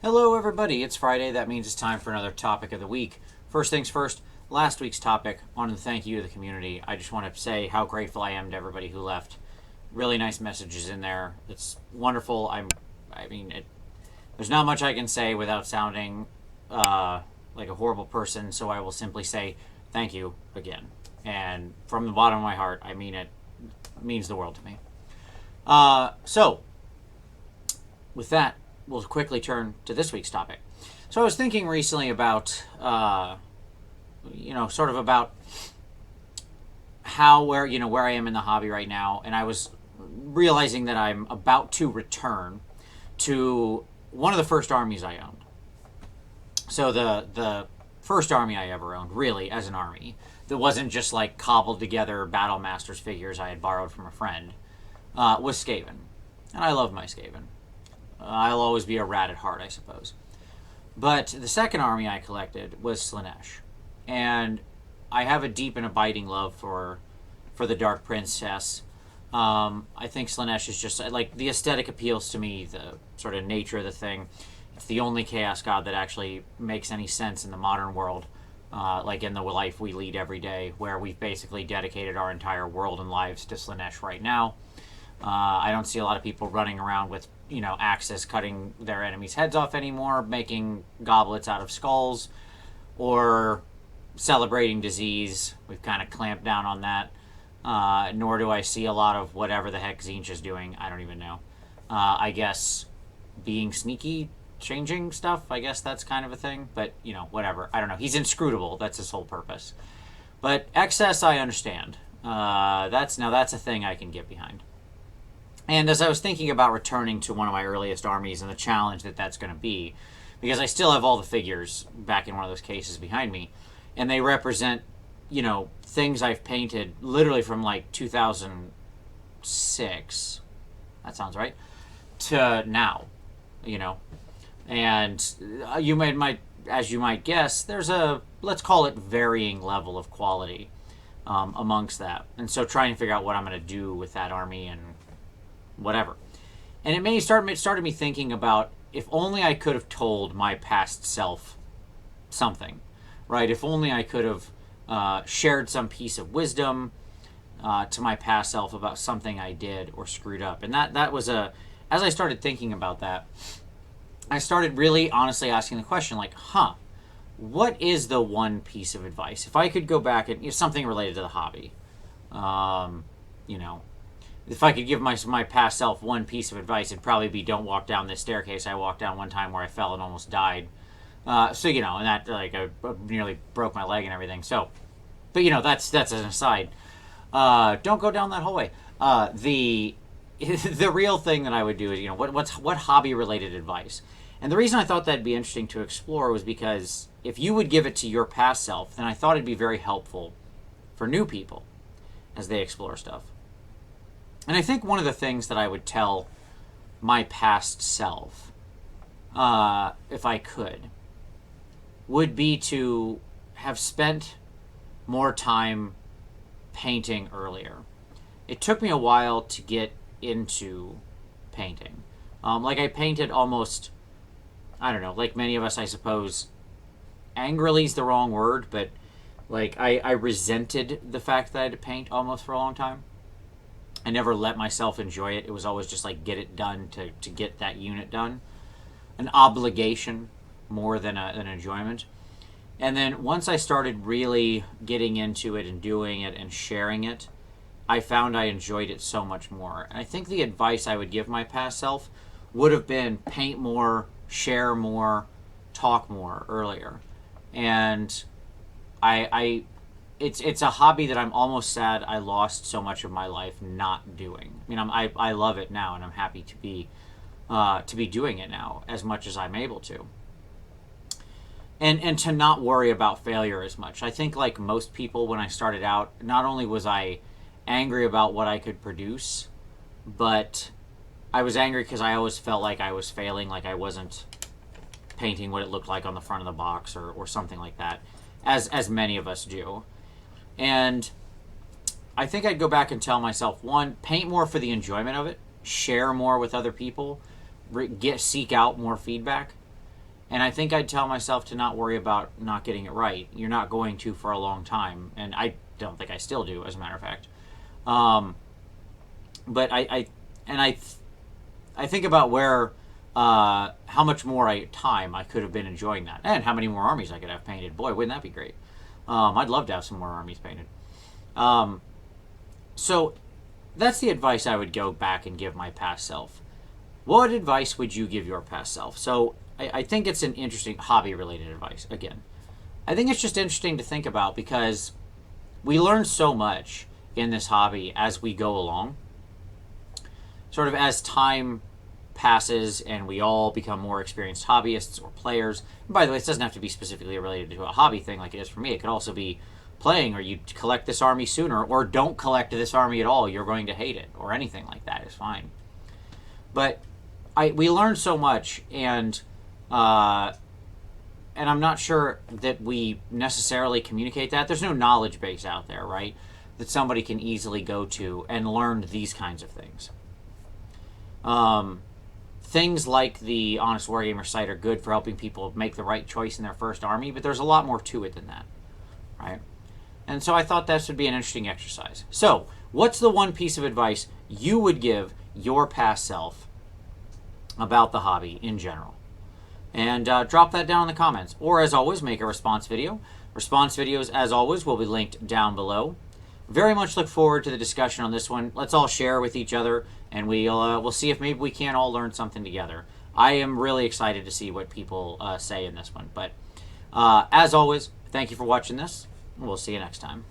Hello, everybody. It's Friday. That means it's time for another topic of the week. First things first, last week's topic, wanted to thank you to the community. I just want to say how grateful I am to everybody who left really nice messages in there. It's wonderful. There's not much I can say without sounding like a horrible person, so I will simply say thank you again. And from the bottom of my heart, I mean it. It means the world to me. So, with that, we'll quickly turn to this week's topic. So I was thinking recently about, sort of about where I am in the hobby right now, and I was realizing that I'm about to return to one of the first armies I owned. So the first army I ever owned, really, as an army, that wasn't just like cobbled together Battle Masters figures I had borrowed from a friend, was Skaven. And I love my Skaven. I'll always be a rat at heart, I suppose. But the second army I collected was Slaanesh. And I have a deep and abiding love for the Dark Princess. I think Slaanesh is just, like, the aesthetic appeals to me, the sort of nature of the thing. It's the only Chaos God that actually makes any sense in the modern world, like in the life we lead every day, where we've basically dedicated our entire world and lives to Slaanesh right now. I don't see a lot of people running around with, axes cutting their enemies' heads off anymore, making goblets out of skulls, or celebrating disease. We've kind of clamped down on that. Nor do I see a lot of whatever the heck Tzeentch is doing. I don't even know. I guess being sneaky, changing stuff. I guess that's kind of a thing. But, whatever. I don't know. He's inscrutable. That's his whole purpose. But excess, I understand. That's a thing I can get behind. And as I was thinking about returning to one of my earliest armies and the challenge that that's going to be, because I still have all the figures back in one of those cases behind me, and they represent, things I've painted literally from like 2006, that sounds right, to now, And as you might guess, there's a, let's call it, varying level of quality amongst that. And so trying to figure out what I'm going to do with that army and whatever. And it started me thinking about, if only I could have told my past self something, right? If only I could have shared some piece of wisdom to my past self about something I did or screwed up. And that was as I started thinking about that, I started really honestly asking the question, like, what is the one piece of advice? If I could go back and, something related to the hobby, if I could give my past self one piece of advice, it'd probably be, don't walk down this staircase I walked down one time where I fell and almost died. And that, like, I nearly broke my leg and everything. So, but that's an aside. Don't go down that hallway. The real thing that I would do is, what hobby related advice. And the reason I thought that'd be interesting to explore was because if you would give it to your past self, then I thought it'd be very helpful for new people as they explore stuff. And I think one of the things that I would tell my past self, if I could, would be to have spent more time painting earlier. It took me a while to get into painting. I painted almost, I don't know, like many of us, I suppose, angrily is the wrong word, but like I resented the fact that I had to paint almost for a long time. I never let myself enjoy it. It was always just like, get it done to get that unit done. An obligation more than an enjoyment. And then once I started really getting into it and doing it and sharing it, I found I enjoyed it so much more. And I think the advice I would give my past self would have been paint more, share more, talk more earlier. And it's a hobby that I'm almost sad I lost so much of my life not doing. I mean, I love it now, and I'm happy to be doing it now as much as I'm able to. And to not worry about failure as much. I think, like most people, when I started out, not only was I angry about what I could produce, but I was angry because I always felt like I was failing, like I wasn't painting what it looked like on the front of the box or something like that, as many of us do. And I think I'd go back and tell myself, one, paint more for the enjoyment of it, share more with other people, seek out more feedback, And I think I'd tell myself to not worry about not getting it right. You're not going to for a long time. And I don't think I still do, as a matter of fact. But I think about where, how much more time I could have been enjoying that, and how many more armies I could have painted. Boy, wouldn't that be great? I'd love to have some more armies painted. So that's the advice I would go back and give my past self. What advice would you give your past self? So I think it's an interesting hobby-related advice. Again, I think it's just interesting to think about, because we learn so much in this hobby as we go along. Sort of as time passes and we all become more experienced hobbyists or players. And by the way, this doesn't have to be specifically related to a hobby thing like it is for me. It could also be playing, or you collect this army sooner, or don't collect this army at all. You're going to hate it, or anything like that is fine. But we learn so much, and I'm not sure that we necessarily communicate that. There's no knowledge base out there, right, that somebody can easily go to and learn these kinds of things. Things like the Honest Wargamer site are good for helping people make the right choice in their first army, but there's a lot more to it than that, right? And so I thought this would be an interesting exercise. So, what's the one piece of advice you would give your past self about the hobby in general? And drop that down in the comments. Or, as always, make a response video. Response videos, as always, will be linked down below. Very much look forward to the discussion on this one. Let's all share with each other, and we'll see if maybe we can all learn something together. I am really excited to see what people say in this one. But as always, thank you for watching this, and we'll see you next time.